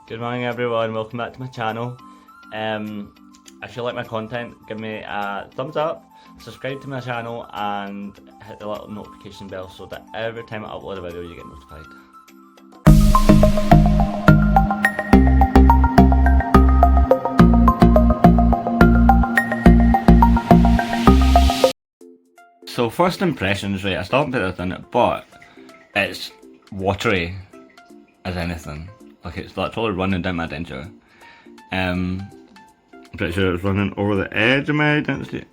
Good morning everyone, welcome back to my channel. If you like my content, give me a thumbs up, subscribe to my channel and hit the little notification bell so that every time I upload a video you get notified. So first impressions, right, I still haven't put this in it, but it's watery as anything. Like it's literally running down my denture. I'm pretty sure it's running over the edge of my denture.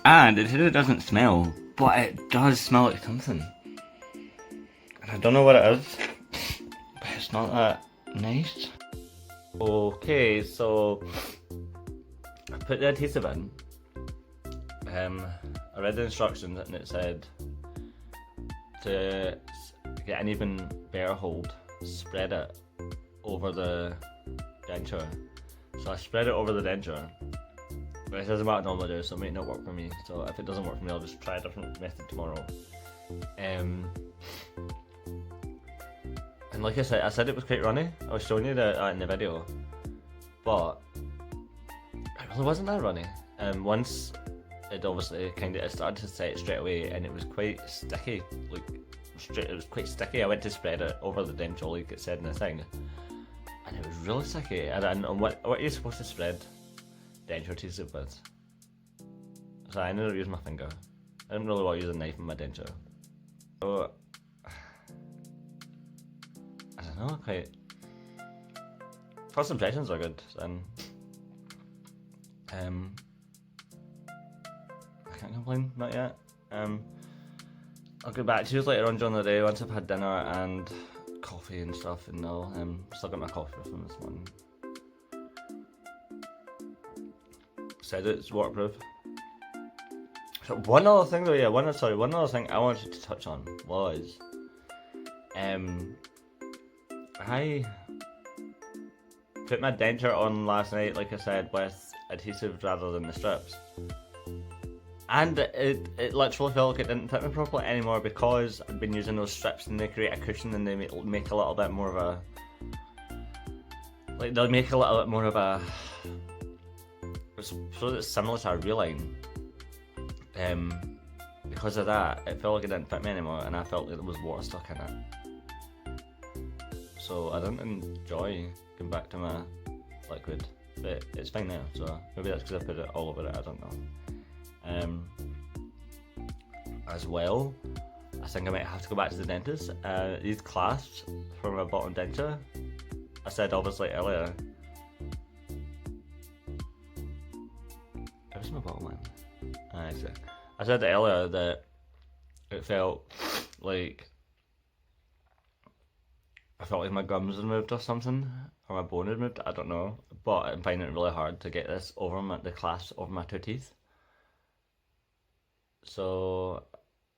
And it says it doesn't smell, but it does smell like something. And I don't know what it is, but it's not that nice. Okay, so I put the adhesive in. I read the instructions and it said to get an even better hold, spread it over the denture. So I spread it over the denture, but it says about normally do, so it might not work for me. So if it doesn't work for me, I'll just try a different method tomorrow. And like I said it was quite runny. I was showing you that in the video, but it really wasn't that runny. Once it obviously it started to set straight away, and it was quite sticky. Like it was quite sticky. I went to spread it over the denture like it said in the thing, and it was really sticky. And what are you supposed to spread denture adhesive with? So I ended up using my finger. I didn't really want to use a knife in my denture. So I don't know. Quite first impressions are good, and I can't complain, not yet. I'll get back to you later on during the day once I've had dinner and coffee and stuff, and I'll still got my coffee from this morning. Said it's waterproof. So one other thing though, one other thing I wanted to touch on was I put my denture on last night, like I said, with adhesive rather than the strips. And it literally felt like it didn't fit me properly anymore because I'd been using those strips and they create a cushion and they make a little bit more of a... Like they'll make a little bit more of a... So it's similar to a reline. Because of that, it felt like it didn't fit me anymore and I felt like there was water stuck in it. So I didn't enjoy going back to my liquid, but it's fine now, so maybe that's because I put it all over it, I don't know. As well, I think I might have to go back to the dentist. These clasps for my bottom denture, I said obviously earlier. Where's my bottom one? I said earlier that it felt like my gums had moved or something, or my bone had moved. I don't know, but I'm finding it really hard to get this over the clasps over my two teeth. So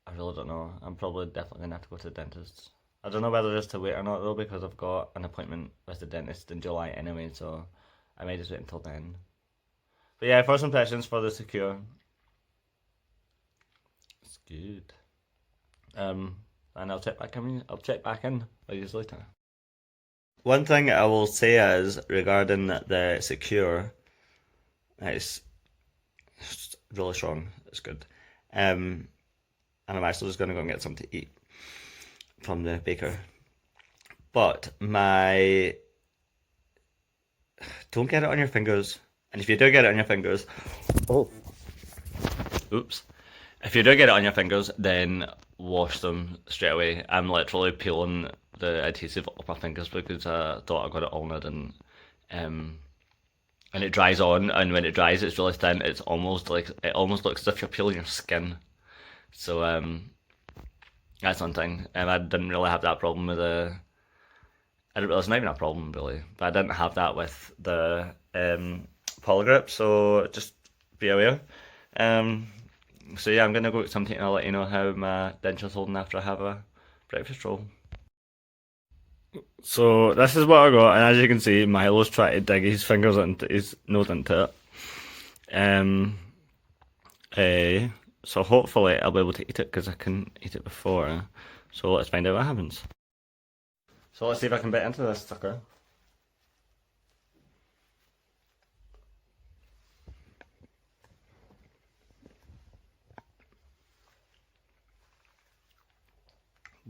I really don't know. I'm probably definitely gonna have to go to the dentist. I don't know whether just to wait or not though, because I've got an appointment with the dentist in July anyway, so I might just wait until then. But yeah, first impressions for the Secure. It's good. And I'll check back in with you later. One thing I will say is regarding the Secure, it's really strong. It's good. And I'm actually just going to go and get something to eat from the baker. But don't get it on your fingers. And if you do get it on your fingers, if you do get it on your fingers, then wash them straight away. I'm literally peeling the adhesive off my fingers because I thought I got it all and I didn't. And it dries on, and when it dries it's really thin. It almost looks as if you're peeling your skin. So that's one thing. I didn't really have that problem with it's not even a problem really, but I didn't have that with the Polygrip, so just be aware. So yeah, I'm gonna go get something and I'll let you know how my denture's holding after I have a breakfast roll. So this is what I got, and as you can see, Milo's trying to dig his fingers into his nose into it. So hopefully I'll be able to eat it because I couldn't eat it before. So let's find out what happens. So let's see if I can bite into this sucker.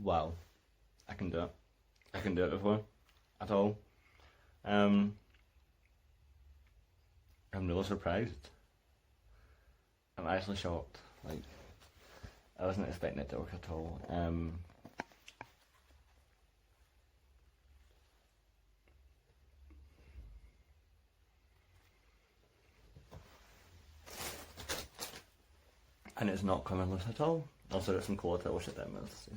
wow, I can do it. I can do it before at all. I'm really surprised. I'm actually shocked. Like, I wasn't expecting it to work at all. And it's not coming loose at all. Also got some cola to wash it down with. So.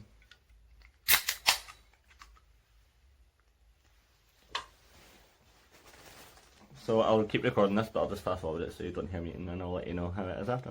So I'll keep recording this, but I'll just fast forward it so you don't hear me, and then I'll let you know how it is after.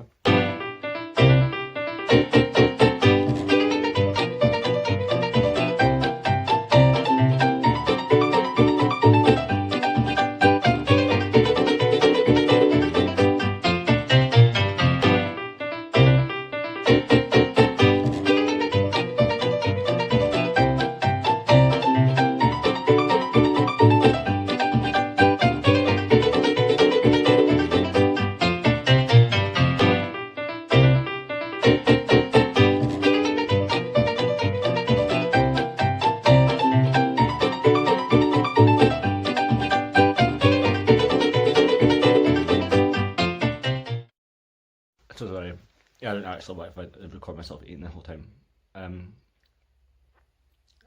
So sorry. Yeah, I didn't actually like if I record myself eating the whole time.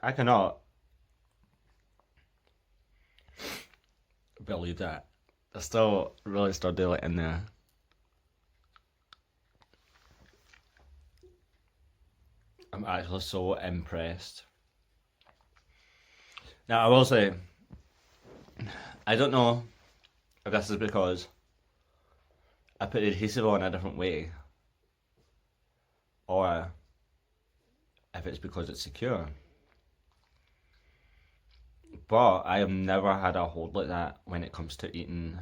I cannot believe that. There's still really still daylight in there. I'm actually so impressed. Now I will say, I don't know if this is because I put the adhesive on a different way, or if it's because it's secure. But I have never had a hold like that when it comes to eating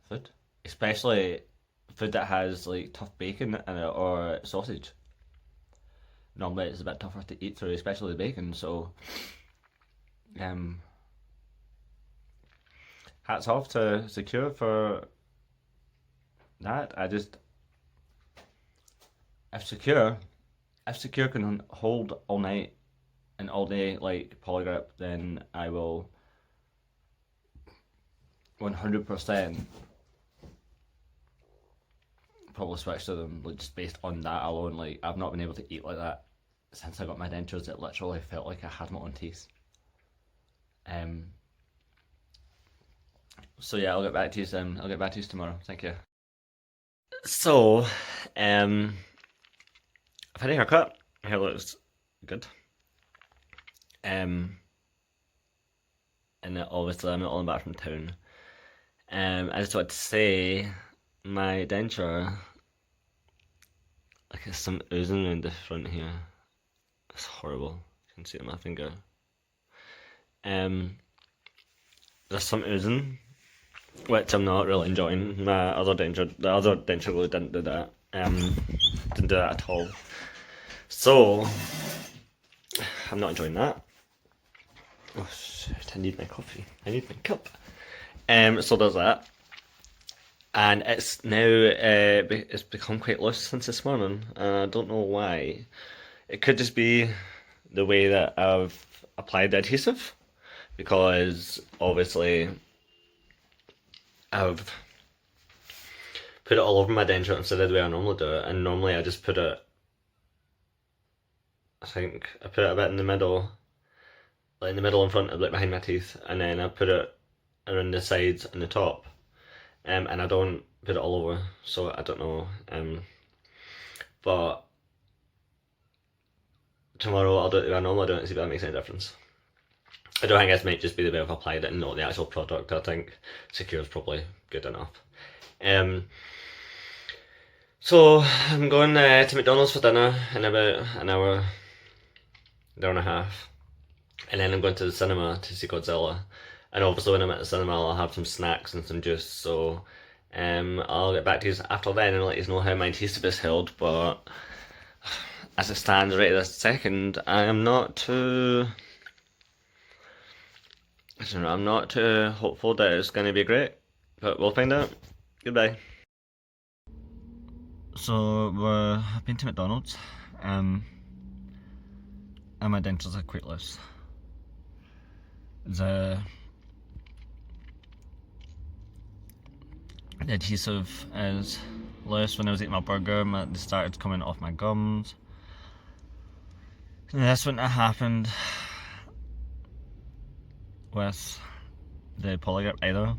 food, especially food that has like tough bacon in it or sausage. Normally it's a bit tougher to eat through, especially the bacon. So, hats off to Secure for that. If Secure can hold all night and all day like Polygrip, then I will 100% probably switch to them, like just based on that alone. Like, I've not been able to eat like that since I got my dentures. It literally felt like I had my own teeth. So yeah, I'll get back to you soon. I'll get back to you tomorrow. Thank you. So, I've had a haircut. My hair looks good. And then obviously I'm not all back from town. I just wanted to say my denture, like, there's some oozing around the front here. It's horrible. You can see it on my finger. There's some oozing, which I'm not really enjoying. The other denture glue didn't do that. Didn't do that at all. So I'm not enjoying that. Oh shit, I need my coffee. I need my cup. So there's that. And it's now it's become quite loose since this morning. I don't know why. It could just be the way that I've applied the adhesive, because obviously I've put it all over my denture instead of the way I normally do it. And normally I just put it, I think I put it a bit in the middle, like in the middle in front of, like, behind my teeth, and then I put it around the sides and the top. And I don't put it all over, so I don't know. But tomorrow I'll do it the way I normally do it and see if that makes any difference. I don't think this might just be the way I've applied it and not the actual product. I think Secure is probably good enough. So I'm going to McDonald's for dinner in about an hour and a half, and then I'm going to the cinema to see Godzilla. And obviously when I'm at the cinema I'll have some snacks and some juice, so I'll get back to you after then and let you know how my adhesive is held. But as it stands right this second, I am not too, I don't know, I'm not too hopeful that it's going to be great, but we'll find out. Goodbye. So I've been to McDonald's. and my dentures are quite loose. The adhesive is loose. When I was eating my burger, they started coming off my gums. And this wouldn't have happened with the Polygrip either.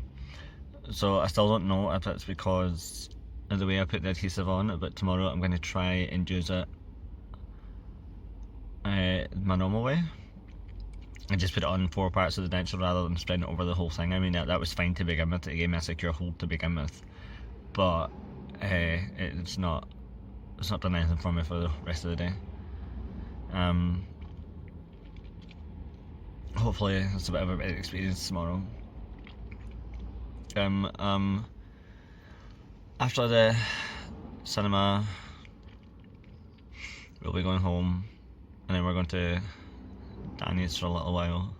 So I still don't know if it's because of the way I put the adhesive on, but tomorrow I'm going to try and use it my normal way. And just put it on 4 parts of the denture rather than spreading it over the whole thing. I mean, that was fine to begin with. It gave me a secure hold to begin with. But it's not done anything for me for the rest of the day. Hopefully it's a bit of a better experience tomorrow. After the cinema, we'll be going home, and then we're going to Danny's for a little while.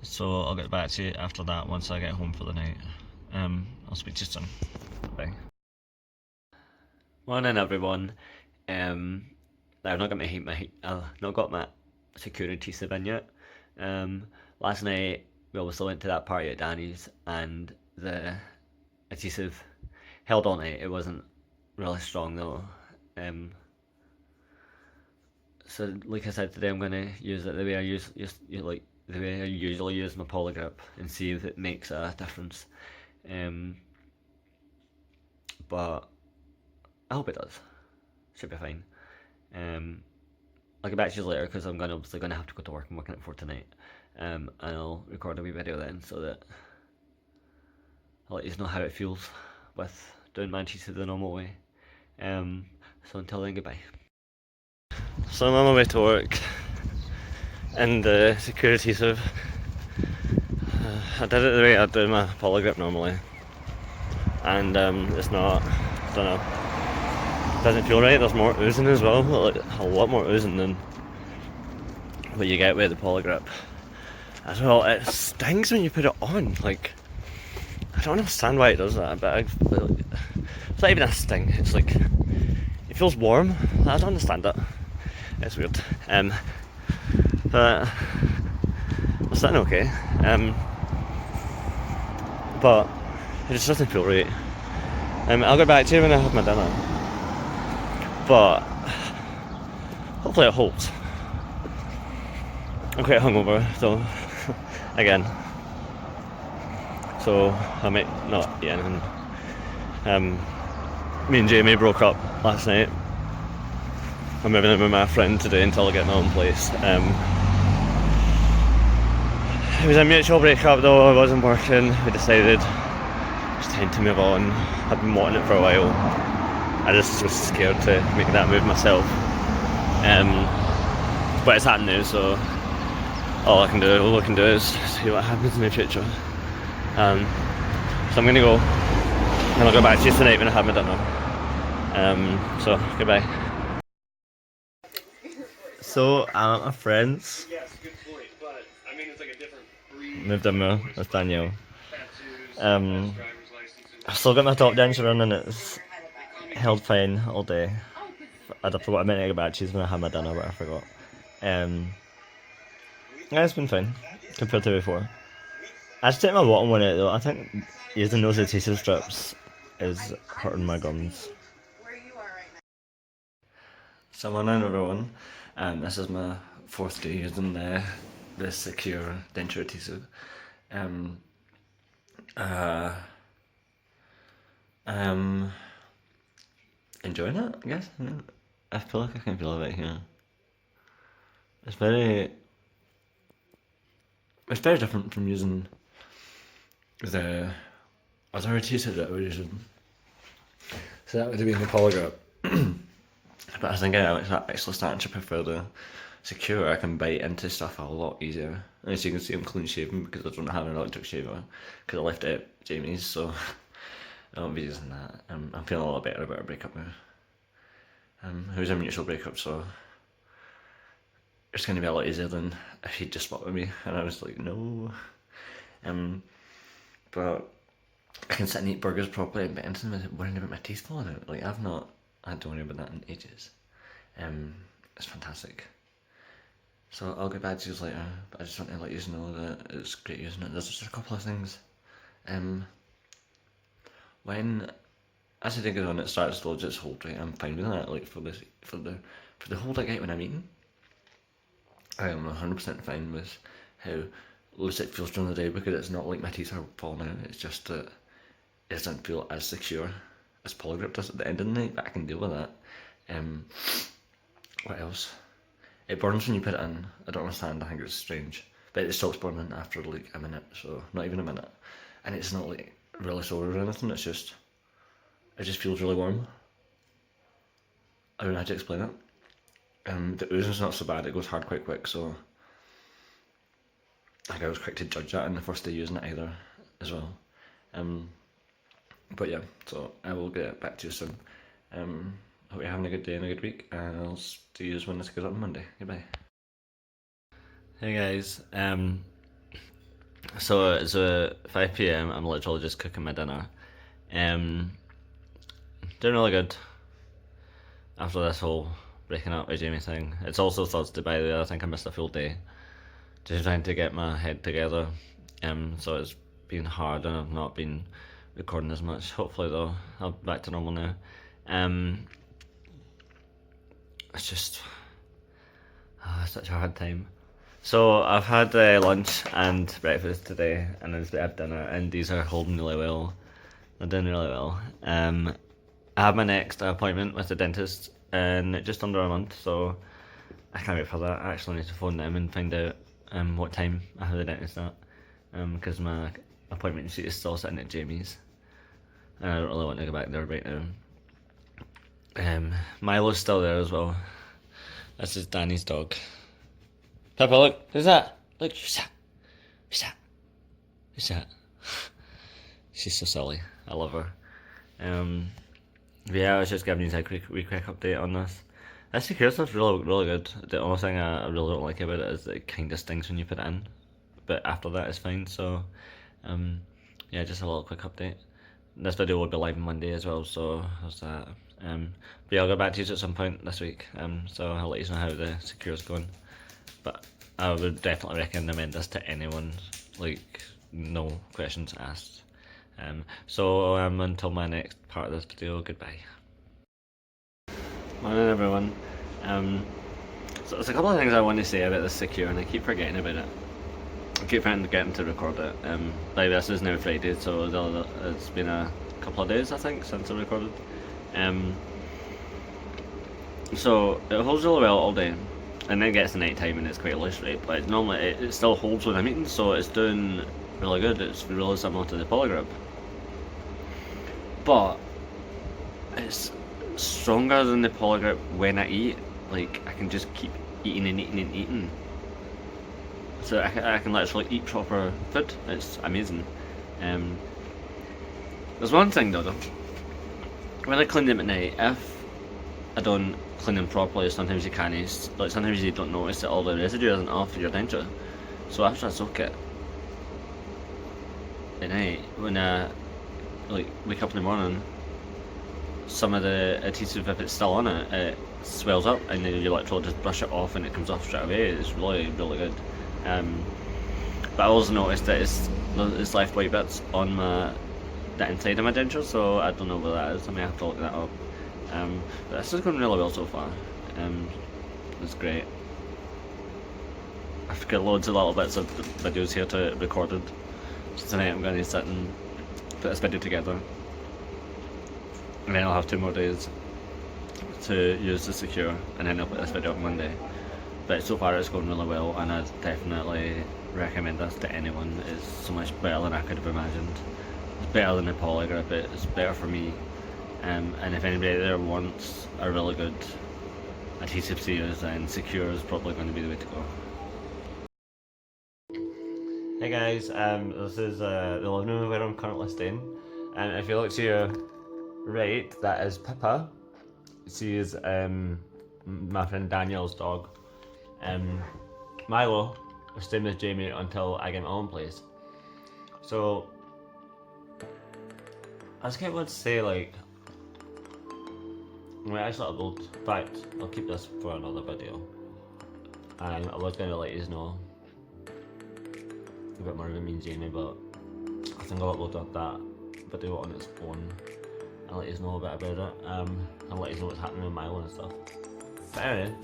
So I'll get back to you after that once I get home for the night. I'll speak to you soon. Bye. Morning everyone. I've not got not got my security adhesive in yet. Last night we obviously went to that party at Danny's, and the adhesive held on it. It wasn't really strong though. So like I said today, I'm gonna use it the way I the way I usually use my Polygrip and see if it makes a difference. But I hope it does. Should be fine. I'll get back to you later because I'm obviously gonna have to go to work. I'm working at 4 tonight. And I'll record a wee video then so that I'll let you know how it feels with doing my adhesive the normal way. So until then, goodbye. So I'm on my way to work in the security adhesive. I did it the way I do my Polygrip normally, and it's not, I don't know, it doesn't feel right. There's more oozing as well, like a lot more oozing than what you get with the Polygrip. As well, it stings when you put it on. Like, I don't understand why it does that, but it's not even a sting. It's like, it feels warm. I don't understand it. It's weird. But I'm sitting okay. But it just doesn't feel right. I'll get back to you when I have my dinner. But hopefully it holds. I'm quite hungover, so again. So I might not eat anything. Me and Jamie broke up last night. I'm moving in with my friend today until I get my own place. It was a mutual breakup though, it wasn't working. We decided it's time to move on. I've been wanting it for a while. I just was scared to make that move myself. But it's happened now, so all I can do is see what happens in the future. So I'm gonna go, and I'll go back to you tonight when I have my dinner. So goodbye. So I'm at my friend's. Yes, good point, but I mean it's like a different breed. Moved in with Danielle. I've still got my top denture in and it's held fine all day. I forgot I meant to get back to you when I had my dinner, but I forgot. Yeah, it's been fine compared to before. I should take my bottom one out though. I think using those adhesive strips is hurting my gums. So morning everyone. This is my 4th day using the secure denture adhesive. Enjoying it, I guess. I feel like I can feel it here. It's very different from using the other adhesive that I was using. So that would have been the Polygrip. But I think I'm actually starting to prefer the secure. I can bite into stuff a lot easier. As you can see, I'm clean shaven because I don't have an electric shaver because I left it at Jamie's, so I won't be using that. I'm feeling a lot better about our breakup now. It was a mutual breakup, so it's going to be a lot easier than if he'd just spot with me, and I was like, no. But I can sit and eat burgers properly and bite into them without worrying about my teeth falling out. Like, I've not had to worry about that in ages. It's fantastic. So I'll get back to you later, but I just want to let you know that it's great using it. There's just a couple of things. When as the day goes on, it starts to lose its hold. Right, I'm fine with that. Like for the hold I get when I'm eating, I am 100% fine with how loose it feels during the day, because it's not like my teeth are falling out. It's just that it doesn't feel as secure as Polygrip does at the end of the night, but I can deal with that. What else? It burns when you put it in. I don't understand. I think it's strange, but it stops burning after like a minute, so not even a minute, and it's not like really sore or anything. It just feels really warm. I don't know how to explain it. The oozing's not so bad. It goes hard quite quick, so I think I was quick to judge that in the first day using it either, as well. But yeah, so I will get back to you soon. Hope you're having a good day and a good week, and I'll see you when this goes up on Monday. Goodbye. Hey guys, so it's 5 PM. I'm literally just cooking my dinner. Doing really good after this whole breaking up with Jamie thing. It's also Thursday, by the way. I think I missed a full day just trying to get my head together. So it's been hard, and I've not been recording as much. Hopefully though, I'll be back to normal now. It's just such a hard time. So I've had lunch and breakfast today, and then I have dinner, and these are holding really well. They're doing really well. I have my next appointment with the dentist in just under a month, so I can't wait for that. I actually need to phone them and find out what time I have the dentist at, because my appointment sheet is still sitting at Jamie's, and I don't really want to go back there right now. Milo's still there as well. This is Danny's dog. Peppa, look, who's that? Look, who's that? Who's that? Who's that? She's so silly. I love her. But yeah, I was just giving you a quick update on this. This secure stuff's really good. The only thing I really don't like about it is that it kind of stings when you put it in, but after that it's fine. So, yeah, just a little quick update. This video will be live on Monday as well, so there's that. But yeah, I'll get back to you at some point this week. So I'll let you know how the secure's going. But I would definitely recommend this to anyone. Like, no questions asked. So until my next part of this video, goodbye. Morning everyone. So there's a couple of things I want to say about this secure, and I keep forgetting about it. I keep forgetting to record it. By this is now Friday, so it's been a couple of days I think since I recorded. So it holds really well all day, and then gets to night time and it's quite loose, right? But normally it still holds when I'm eating, so it's doing really good. It's really similar to the Polygrip, but it's stronger than the Polygrip when I eat. Like, I can just keep eating and eating and eating, so I can literally eat proper food. It's amazing. There's one thing though, when I clean them at night, if I don't clean them properly, sometimes you can't, like sometimes you don't notice that all the residue isn't off your denture. So after I soak it at night, when I like wake up in the morning, some of the adhesive, if it's still on it, it swells up, and then you literally just brush it off and it comes off straight away. It's really good. But I also noticed that it's left white bits on the inside of my denture, so I don't know where that is. I may have to look that up. But this is going really well so far. It's great. I've got loads of little bits of videos here to recorded. So tonight I'm going to sit and put this video together, and then I'll have 2 more days to use the secure, and then I'll put this video up Monday. But so far it's going really well, and I'd definitely recommend this to anyone. It's so much better than I could have imagined. It's better than the Polygrip. It's better for me. And if anybody there wants a really good adhesive to use, then secure is probably going to be the way to go. Hey guys, this is the living room where I'm currently staying. And if you look to your right, that is Pippa. She is my friend Daniel's dog. Milo is staying with Jamie until I get my own place. So I just can't want to say, like, wait, actually I'll build. In fact, I'll keep this for another video. I was going to let you know a bit more about me and Jamie, but I think I'll upload that video on its own and let you know a bit about it, and let you know what's happening with Milo and stuff. But anyway,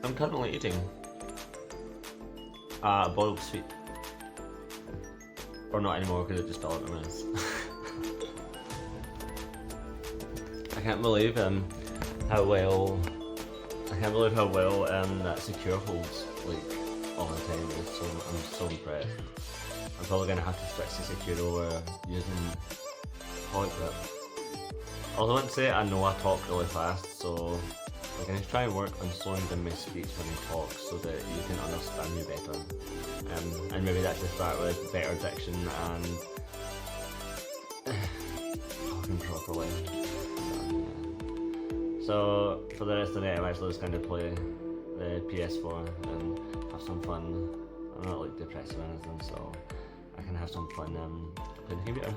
I'm currently eating a boiled sweet. Or not anymore because it just fell out of my mouth. I can't believe how well that Secure holds like all the time. I'm so impressed. I'm probably gonna have to switch to Secure over using Polygrip. Although I wouldn't say I know I talk really fast, so I'm gonna try and work on slowing down my speech when I talk so that you can understand me better. And maybe that's to start with better diction and talking properly. So for the rest of the night I'm actually just going to play the PS4 and have some fun. I'm not like depressed or anything, so I can have some fun playing the computer.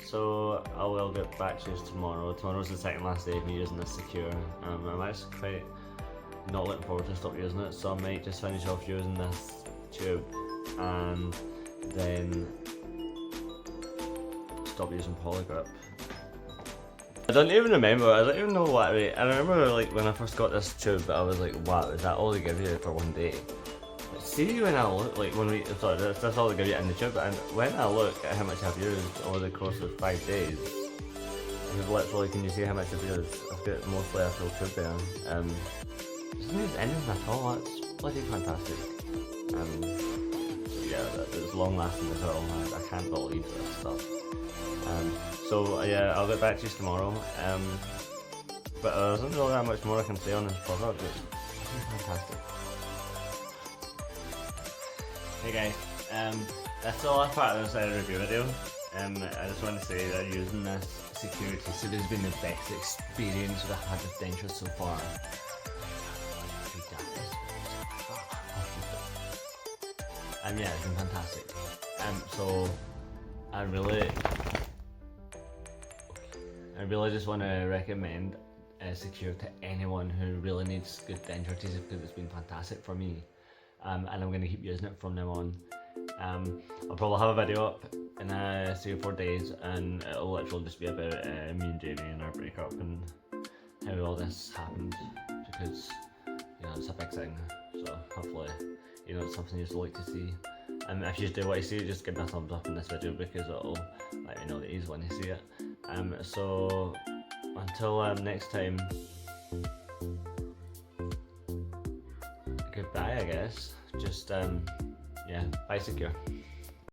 So I will get back to you tomorrow. Tomorrow's the second last day of me using this Secure. I'm actually quite not looking forward to stop using it, so I might just finish off using this tube and then stop using Polygrip. I don't even remember, I don't even know what I remember like when I first got this tube I was like, wow, is that all they give you for one day? But see when I look, like when that's all they give you in the tube, and when I look at how much I've used over the course of 5 days, I've literally, can you see how much I've used? I've got mostly a full tube there. Doesn't use anything at all, that's bloody fantastic. Yeah, it's long lasting as well. I can't believe this stuff. So yeah, I'll get back to you tomorrow. But there isn't really that much more I can say on this product. It's fantastic. Hey guys, that's the last part of this review video. I just want to say that using this Secure Adhesive has been the best experience that I've had with Dentures so far. And yeah, it's been fantastic. So I really just want to recommend Secure to anyone who really needs good denture adhesive because it's been fantastic for me. And I'm going to keep using it from now on. I'll probably have a video up in 3 or 4 days, and it'll literally just be about me and Jamie and our breakup and how all this happened, because you know it's a big thing. So hopefully you know it's something you'd like to see. And if you do want to see it, just give me a thumbs up in this video because it'll let me know that you want to see it. So until next time, goodbye I guess. Just yeah, bye Secure.